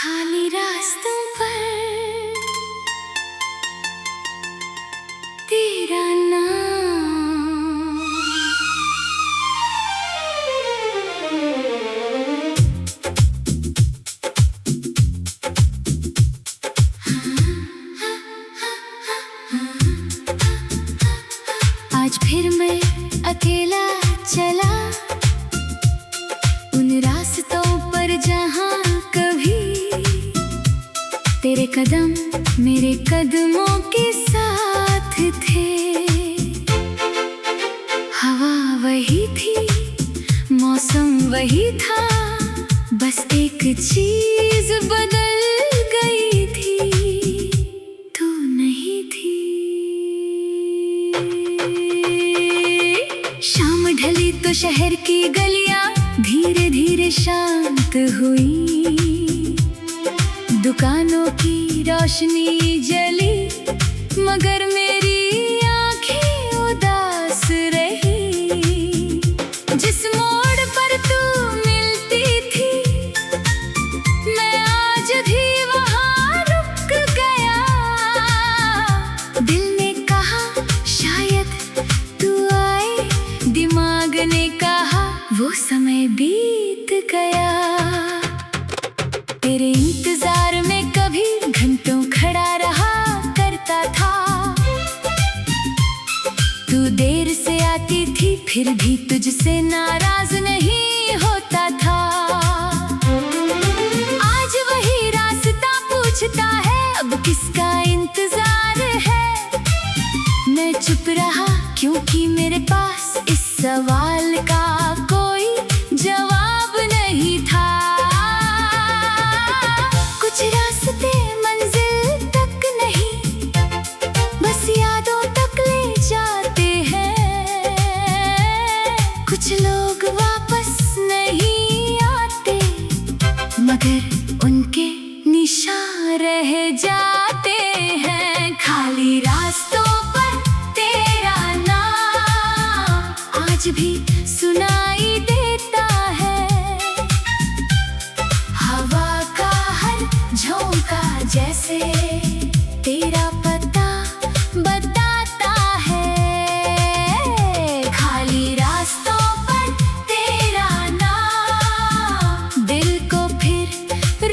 खाली रास्तों पर तेरा नाम, आज फिर मैं अकेला चला उन रास्तों पर जहाँ तेरे कदम मेरे कदमों के साथ थे। हवा वही थी, मौसम वही था, बस एक चीज बदल गई थी, तू नहीं थी। शाम ढली तो शहर की गलियां धीरे धीरे शांत हुई, दुकानों की रोशनी जली मगर मेरी आंखें उदास रही। जिस मोड़ पर तू मिलती थी मैं आज भी वहां रुक गया। दिल ने कहा शायद तू आए, दिमाग ने कहा वो समय बीत गया। तेरे इंतजार में कभी घंटों खड़ा रहा करता था, तू देर से आती थी फिर भी तुझसे नाराज नहीं होता था। आज वही रास्ता पूछता है अब किसका इंतजार है। मैं चुप रहा क्योंकि मेरे पास इस सवाल का कोई जवाब नहीं था। कुछ रास्ते मंजिल तक नहीं, बस यादों तक ले जाते हैं। कुछ लोग वापस नहीं आते मगर उनके निशान रह जाते हैं। खाली रास्तों पर तेरा नाम आज भी सुनाई देता है। हवा का हर झोंका जैसे तेरा पता बताता है। खाली रास्तों पर तेरा नाम दिल को फिर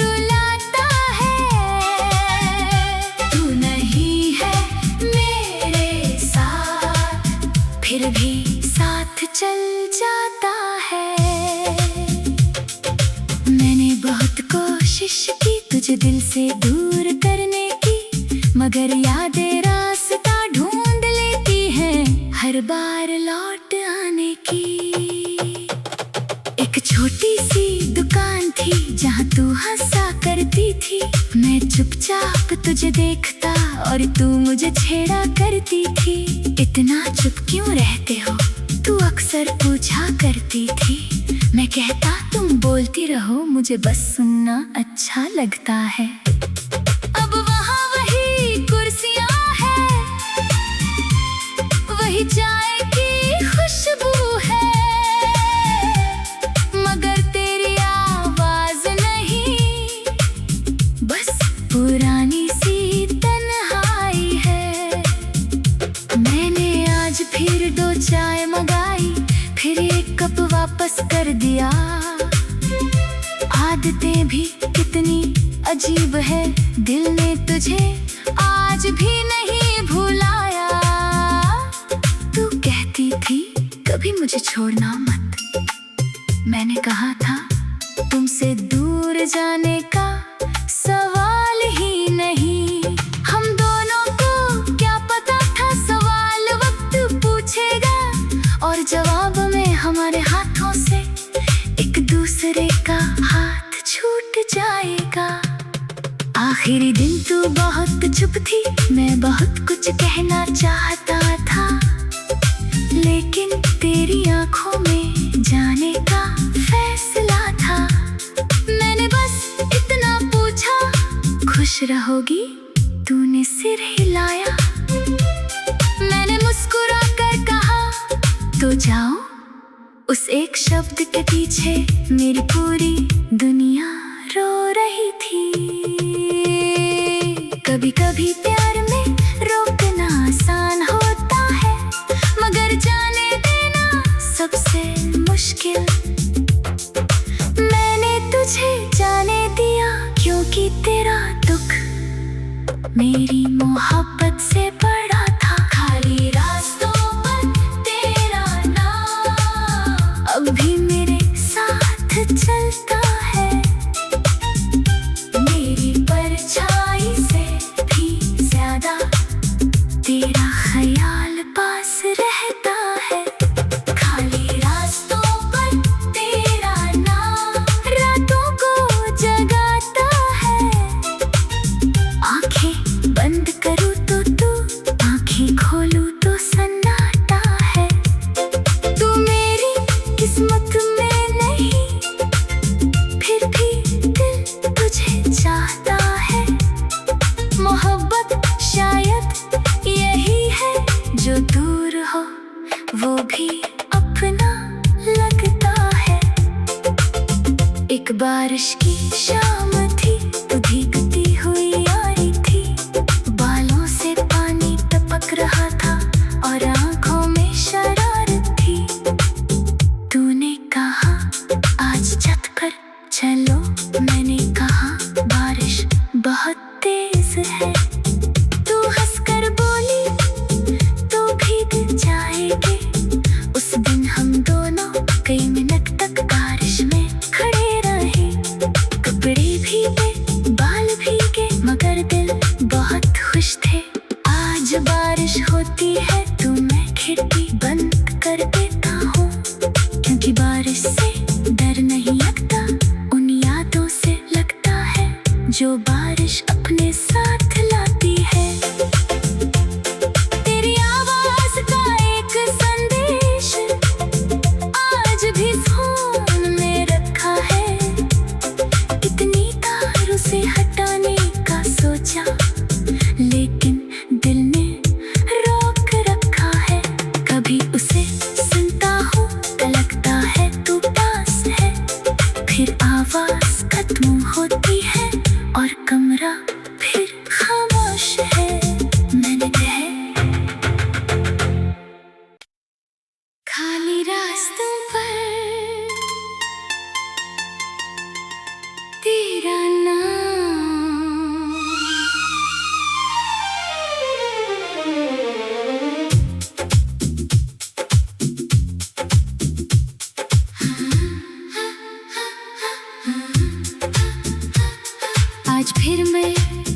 रुलाता है। तू नहीं है मेरे साथ फिर भी साथ चल जाता है। मैंने बहुत कोशिश की तुझे दिल से दूर करने की, मगर यादें रास्ता ढूंढ लेती हैं हर बार लौट आने की। एक छोटी सी दुकान थी जहाँ तू हंसा करती थी, मैं चुपचाप तुझे देखता और तू मुझे छेड़ा करती थी। इतना चुप क्यों रहते हो तू अक्सर पूछा करती थी। मैं कहता तुम बोलती रहो मुझे बस सुनना अच्छा लगता है। अब वहाँ वही कुर्सियाँ हैं, वही चाय की खुशबू है, मगर तेरी आवाज नहीं, बस पुरानी सी तन्हाई है। मैंने आज फिर 2 चाय मंगाई, फिर 1 कप वापस कर दिया। आदतें भी कितनी अजीब है, दिल ने तुझे आज भी नहीं भुलाया। तू कहती थी कभी मुझे छोड़ना मत, मैंने कहा था तुमसे दूर जाने का सवाल ही नहीं। हम दोनों को क्या पता था सवाल वक्त पूछेगा और जवाब में हमारे हाथों से एक दूसरे का हाथ छूट जाएगा। आखिरी दिन तू बहुत चुप थी, मैं बहुत कुछ कहना चाहता था, लेकिन तेरी आंखों में जाने का फैसला था। मैंने बस इतना पूछा खुश रहोगी, तूने सिर हिलाया। मैंने मुस्कुरा कर कहा तो जाओ। उस एक शब्द के पीछे मेरी पूरी दुनिया रो रही थी। कि तेरा दुख मेरी मोहब्बत से बड़ा था। खाली रास्तों पर तेरा नाम अब भी मेरे साथ चलता है। मेरी परछाई से भी ज्यादा तेरा ख्याल पास रहता है। खाली रास्तों पर तेरा नाम रातों को जगाता है। आंखें बंद करूँ तो तू, आंखें खोलूँ तो सन्नाटा है। तू मेरी किस्मत में नहीं, फिर भी दिल तुझे चाहता है। मोहब्बत शायद यही है जो दूर हो वो भी अपना लगता है। एक बारिश की शाम थी, तू भीगती हुई आ रही थी। बालों से पानी टपक रहा था और आंखों में शरारत थी। तूने कहा आज छत पर चलो, मैंने कहा बारिश बहुत तेज है। तू हंसकर बोली तो भीग जाएंगे। उस दिन हम दोनों कई मिनट तक बारिश में खड़े रहे। कपड़े भीगे, बाल भीगे, मगर दिल बहुत खुश थे। आज बारिश होती है तो मैं खिड़की बंद कर देता हूँ, क्योंकि बारिश से डर नहीं लगता, उन यादों से लगता है जो बारिश अपने साथ लाती है। तेरी आवाज का एक संदेश आज भी फोन में रखा है। कितनी तार उसे हटाने का सोचा, लेकिन दिल ने रोक रखा है। कभी उसे सुनता हूँ तो लगता है तू पास है, फिर आवाज खत्म होती है और कमरा फिर खामोश है। मैंने कहा खाली रास्तों पर तेरा नाम। आज फिर मैं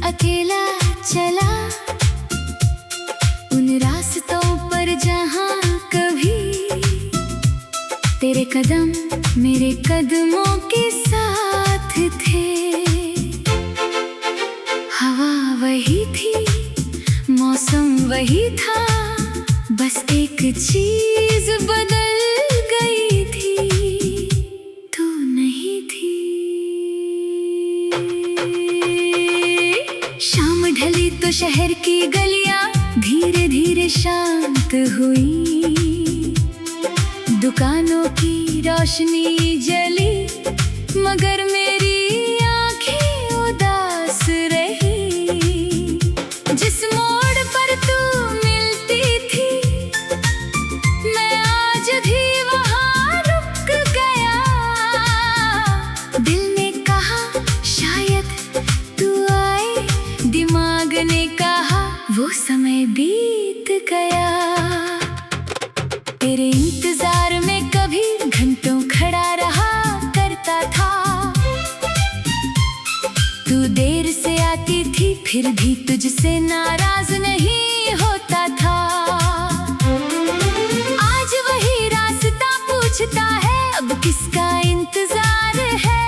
अकेला चला उन रास्तों पर जहाँ कभी तेरे कदम मेरे कदमों के साथ थे। हवा वही थी, मौसम वही था, बस एक चीज बदल गई थी, तू नहीं थी। शाम ढली तो शहर की गलियां धीरे धीरे शांत हुई। दुकानों की रोशनी जली, मगर मेरी आंखें उदास रही। जिस मोड़ पर तू मिलती थी, मैं आज भी वहां रुक गया। दिल ने कहा शायद तू आए, दिमाग ने कहा वो समय बीत गया। तेरे इंतजार में कभी घंटों खड़ा रहा करता था। तू देर से आती थी, फिर भी तुझसे नाराज नहीं होता था। आज वही रास्ता पूछता है, अब किसका इंतजार है।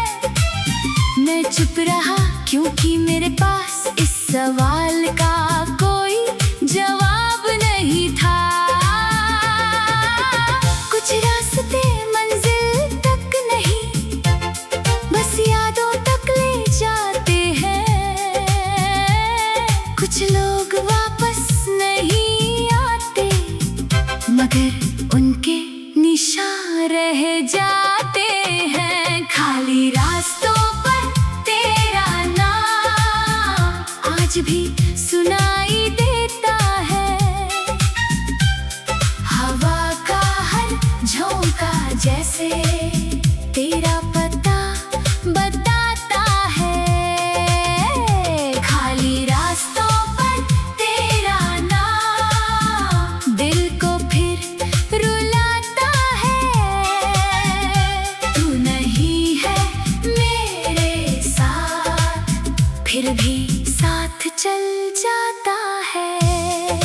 मैं चुप रहा क्योंकि मेरे पास इस सवाल का कोई जवाब नहीं था। कुछ रास्ते मंजिल तक नहीं, बस यादों तक ले जाते हैं। कुछ लोग वापस नहीं आते, मगर उनके निशान रह जाते हैं। खाली रास्तों पर तेरा नाम आज भी सुनाई देता है। हवा का हर झोंका जैसे तेरा पता बताता है। फिर भी साथ चल जाता है।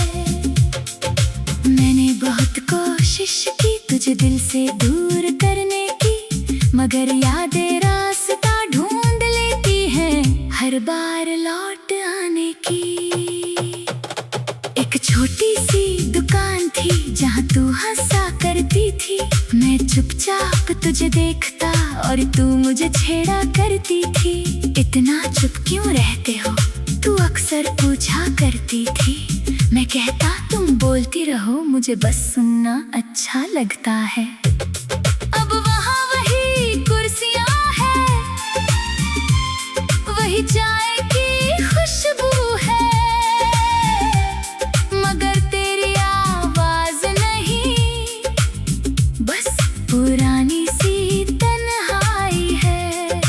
मैंने बहुत कोशिश की तुझे दिल से दूर करने की, मगर यादें रास्ता ढूंढ लेती हैं हर बार लौट आने की। एक छोटी सी दुकान थी जहाँ तू हंसा करती थी, मैं चुपचाप तुझे देखता और तू मुझे छेड़ा करती थी। इतना चुप क्यों रहते हो, तू अक्सर पूछा करती थी। मैं कहता तुम बोलती रहो, मुझे बस सुनना अच्छा लगता है। अब वहाँ वही कुर्सियाँ हैं, वही चाय की खुशबू है, मगर तेरी आवाज नहीं, बस पुरानी सी तन्हाई है।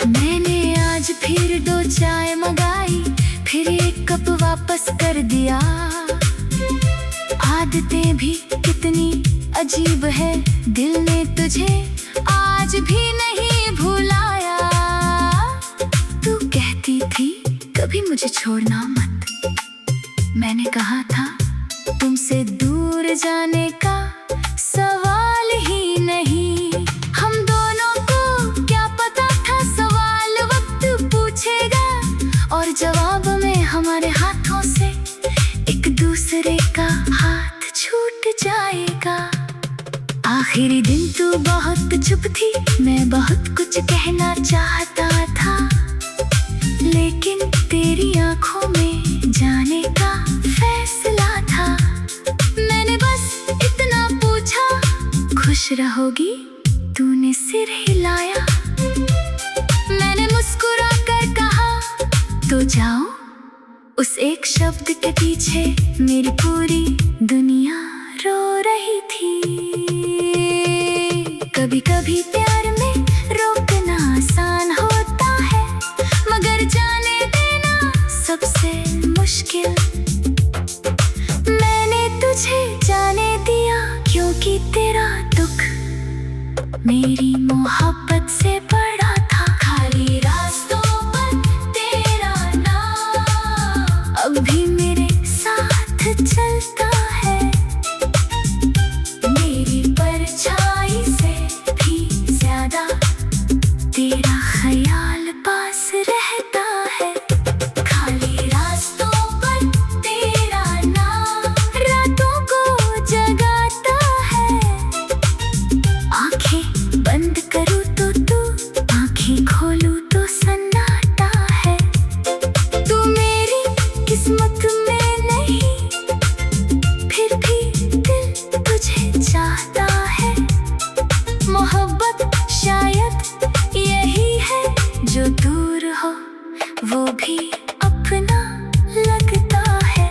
मैंने आज फिर 2 चाय मंगाई, फिर 1 कप वापस कर दिया। आदतें भी कितनी अजीब है, दिल ने तुझे आज भी नहीं भुलाया। तू कहती थी कभी मुझे छोड़ना मत, मैंने कहा था तुमसे दूर जाने का सवाल ही नहीं। हम दोनों को क्या पता था सवाल वक्त पूछेगा, और जवाब में हमारे हाथों से एक दूसरे का हाथ छूट जाएगा। आखिरी दिन तू बहुत चुप थी, मैं बहुत कुछ कहना चाहता था, लेकिन तेरी आंखों में जाने का फैसला था। मैंने बस इतना पूछा, खुश रहोगी? तूने सिर हिलाया। मैंने मुस्कुरा कर कहा तो जाओ। उस एक शब्द के पीछे मेरी पूरी दुनिया रो रही थी। कभी कभी प्यार में रोकना आसान होता है, मगर जाने देना सबसे मुश्किल। मैंने तुझे जाने दिया क्योंकि तेरा दुख मेरी मोहब्बत से बड़ा था। खाली रास्तों पर तेरा नाम अब भी मेरे साथ चलता है। मेरी परछाई से भी ज्यादा तेरा ख्याल पास रहता है। खाली रास्तों पर तेरा नाम रातों को जगाता है। आंखें बंद करूँ तो तू, आंखें खोलूँ तो सन्नाटा है। तू मेरी किस्मत में नहीं, फिर भी दिल तुझे चाहता है। मोहब्बत शायद यही है, जो दूर हो वो भी अपना लगता है।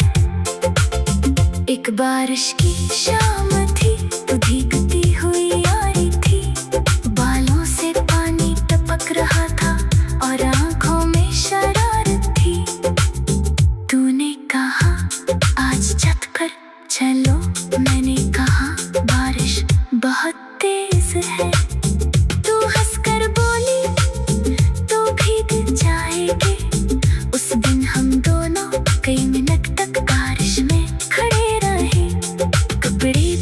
एक बारिश की शाम थी, तू भीगती हुई आ रही थी। बालों से पानी टपक रहा था और आंखों में शरारत थी। तूने कहा आज छत पर चलो, मैंने कहा बारिश बहुत तेज है। तू हंसकर बोली तो भीग जाएगी। उस दिन हम दोनों कई मिनट तक बारिश में खड़े रहे, कपड़े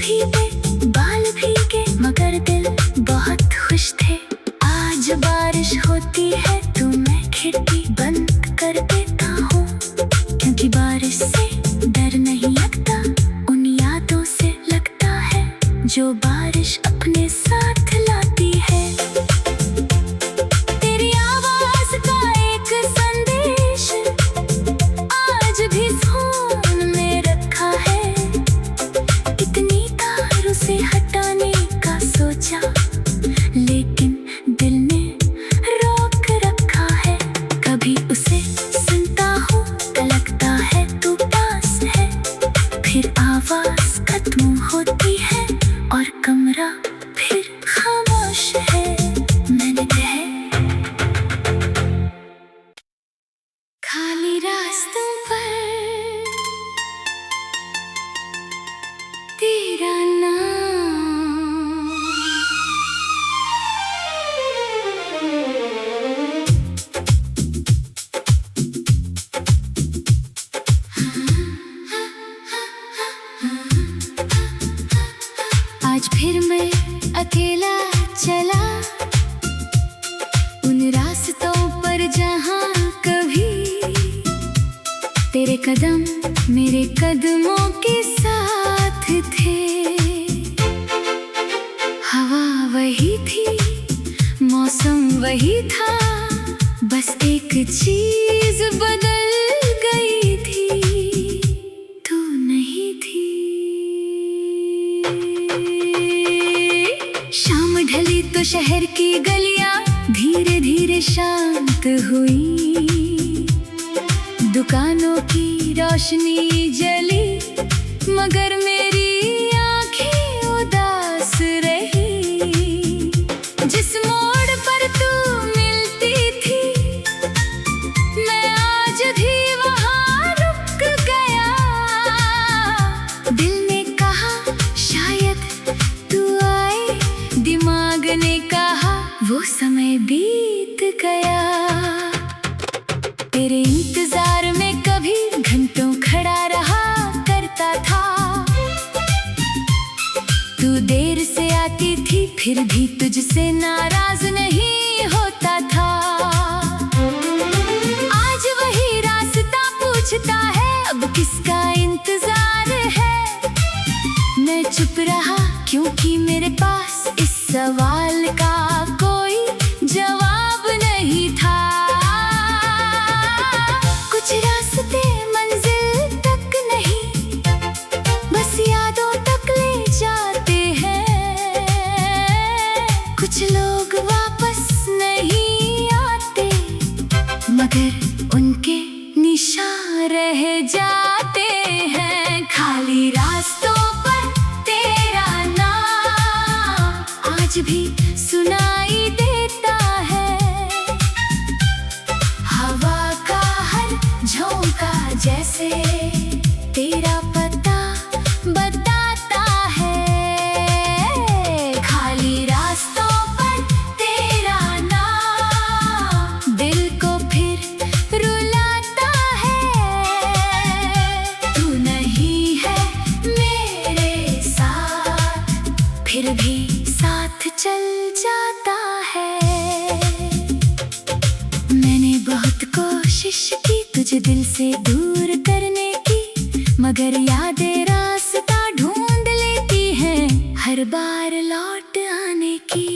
कदम मेरे कदमों के साथ थे। हवा वही थी, मौसम वही था, बस एक चीज बदल गई थी, तू नहीं थी। शाम ढली तो शहर की गलियां धीरे धीरे शांत हुई, दुकानों की रोशनी जली, मगर मेरी आंखें उदास रही। जिस मोड़ पर तू मिलती थी, मैं आज भी वहां रुक गया। दिल ने कहा शायद तू आए, दिमाग ने कहा वो समय बीत गया। तेरे इंतजार में कभी घंटों खड़ा रहा करता था, तू देर से आती थी फिर भी तुझसे नाराज नहीं होता था। आज वही रास्ता पूछता है, अब किसका इंतजार है। मैं चुप रहा क्योंकि मेरे पास इस सवाल का कोई जवाब नहीं था। कुछ रास्ते मंजिल तक नहीं, बस यादों तक ले जाते हैं। कुछ लोग वापस नहीं आते, मगर उनके निशान रह जाते हैं। खाली रास्तों पर तेरा नाम आज भी सुनाई देता है। हवा का हर झोंका जैसे तेरा पता बताता है। खाली रास्तों पर तेरा नाम दिल को फिर रुलाता है। तू नहीं है मेरे साथ, फिर भी साथ चल जाता है। मैंने बहुत कोशिश की तुझे दिल से दूर करने की, मगर यादें रास्ता ढूंढ लेती हैं हर बार लौट आने की।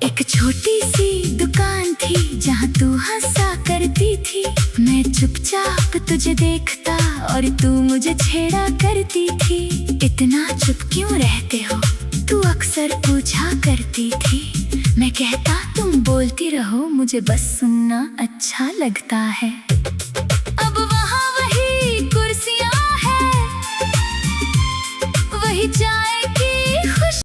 एक छोटी सी दुकान थी जहाँ तू हंसा करती थी, मैं चुपचाप तुझे देखता और तू मुझे छेड़ा करती थी। इतना चुप क्यों रहते हो, तू अक्सर पूछा करती थी। मैं कहता तुम बोलती रहो, मुझे बस सुनना अच्छा लगता है।